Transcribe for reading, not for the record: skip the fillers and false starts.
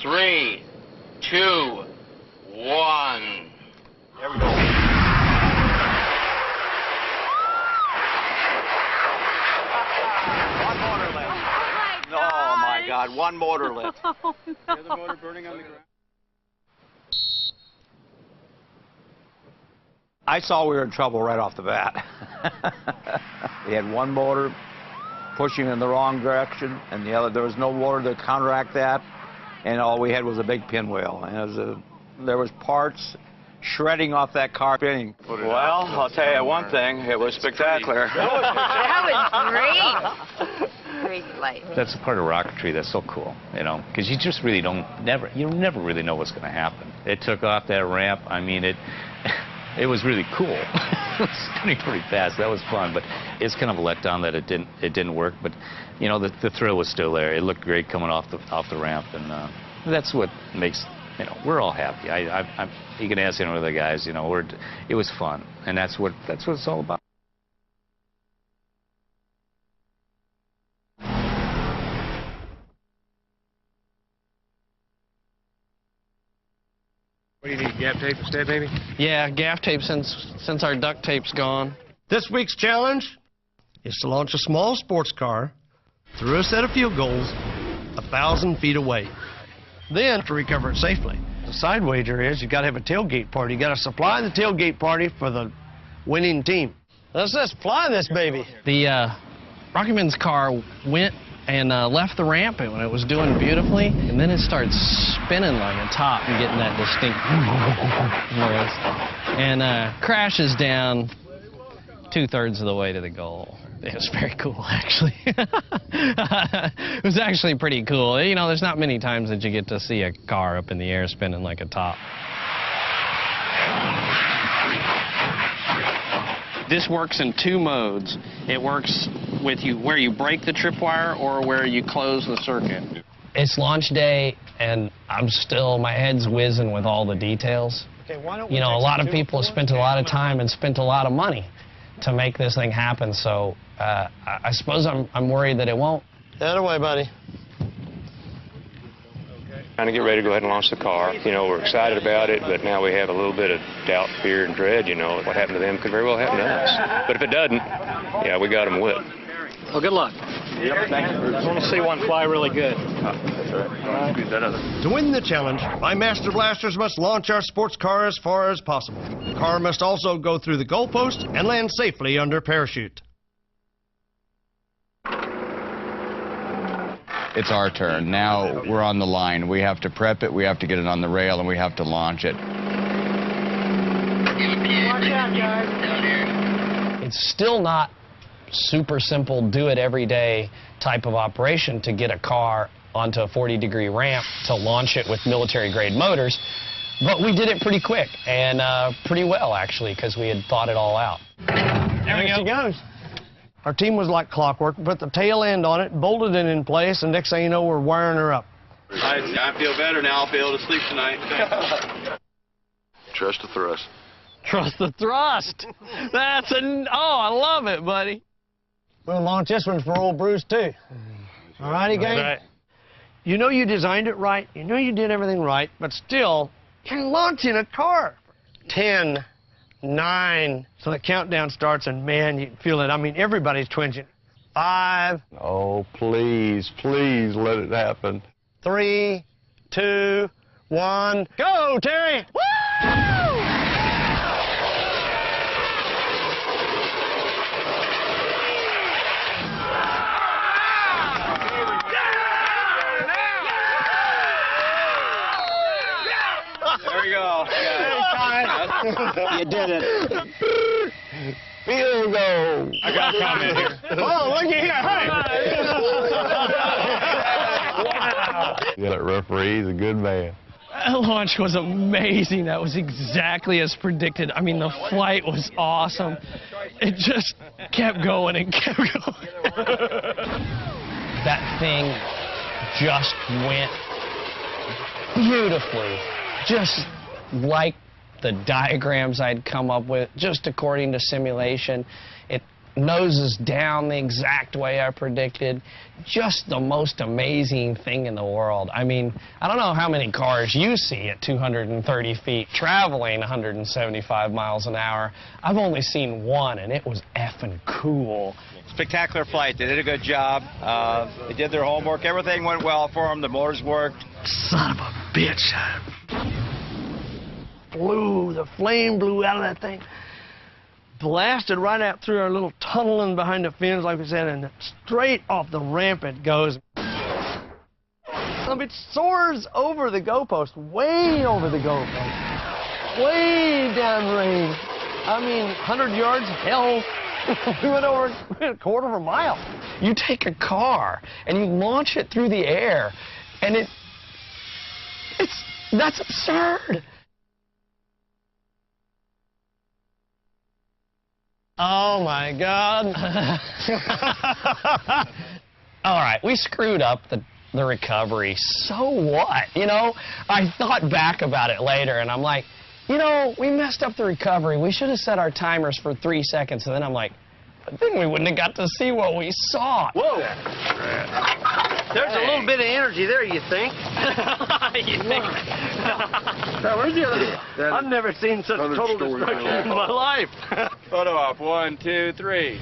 3, 2, 1. There we go. One motor left. Oh my God, one motor left. Oh, no. The other motor burning on the ground. I saw we were in trouble right off the bat. We had one motor pushing in the wrong direction, and the other, there was no motor to counteract that, and all we had was a big pinwheel. And it was there was parts shredding off that car spinning. Well, I'll tell you one thing, it was spectacular. That was great. Great flight. That's a part of rocketry that's so cool, you know, because you just really you never really know what's going to happen. It took off that ramp. I mean, it was really cool. It was spinning pretty fast. That was fun, but it's kind of a letdown that it didn't work. But you know, the thrill was still there. It looked great coming off the ramp, and that's what makes, you know, we're all happy. You can ask any of the guys, you know, it was fun, and that's what it's all about. What do you need, gaff tape instead, baby? Yeah, gaff tape since our duct tape's gone. This week's challenge is to launch a small sports car through a set of field goals 1,000 feet away. Then to recover it safely. The side wager is you got to have a tailgate party. You got to supply the tailgate party for the winning team. Let's just fly this baby. The Rockyman's car went and left the ramp when it was doing beautifully, and then it starts spinning like a top and getting that distinct noise, and crashes down 2/3 of the way to the goal. It was very cool, actually. It was actually pretty cool. You know, there's not many times that you get to see a car up in the air spinning like a top. This works in 2 modes. It works with where you break the tripwire or where you close the circuit. It's launch day, and my head's whizzing with all the details. Okay, why don't we you know, a lot of people have spent a lot of time and spent a lot of money to make this thing happen, so I suppose I'm worried that it won't. That away, buddy. Trying to get ready to go ahead and launch the car. You know, we're excited about it, but now we have a little bit of doubt, fear, and dread. You know, what happened to them could very well happen to us. But if it doesn't, yeah, we got them whipped. Well, good luck. Yep, thank you. I want to see one fly really good. That's right. To win the challenge, my Master Blasters must launch our sports car as far as possible. The car must also go through the goalpost and land safely under parachute. It's our turn. Now we're on the line. We have to prep it, we have to get it on the rail, and we have to launch it. Watch out, guys. It's still not super simple, do it every day type of operation to get a car onto a 40-degree ramp to launch it with military-grade motors, but we did it pretty quick and pretty well, actually, because we had thought it all out. There she goes. Our team was like clockwork, put the tail end on it, bolted it in place, and next thing you know, we're wiring her up. I feel better now. I'll be able to sleep tonight. Trust the thrust. Trust the thrust. Oh, I love it, buddy. We'll launch this one for old Bruce, too. All righty, gang? Right. You know you designed it right. You know you did everything right, but still, you're launching a car. 10, 9. So the countdown starts, and, man, you can feel it. I mean, everybody's twinging. 5. Oh, please, please let it happen. 3, 2, 1. Go, Terry! Woo! There we go. You did it. Field goal. I got a comment here. Oh, look at here. Hey! Wow. Yeah, that referee is a good man. That launch was amazing. That was exactly as predicted. I mean, the flight was awesome. It just kept going and kept going. That thing just went beautifully, just like the diagrams I'd come up with, just according to simulation. It noses down the exact way I predicted. Just the most amazing thing in the world. I mean, I don't know how many cars you see at 230 feet traveling 175 miles an hour. I've only seen one, and it was effing cool. Spectacular flight. They did a good job. They did their homework. Everything went well for them. The motors worked. Son of a bitch. The flame blew out of that thing. Blasted right out through our little tunnel in behind the fins, like we said, and straight off the ramp it goes. It soars over the goalpost, way over the goalpost, way downrange. I mean, 100 yards, hell, we went over a quarter of a mile. You take a car and you launch it through the air, and that's absurd. Oh, my God. All right, we screwed up the recovery. So what? You know, I thought back about it later, and I'm like, you know, we messed up the recovery. We should have set our timers for 3 seconds. And then I'm like, but then we wouldn't have got to see what we saw. Whoa. There's a little bit of energy there, you think? You think? Where's the other? I've never seen such total destruction in my life. Photo op. 1, 2, 3.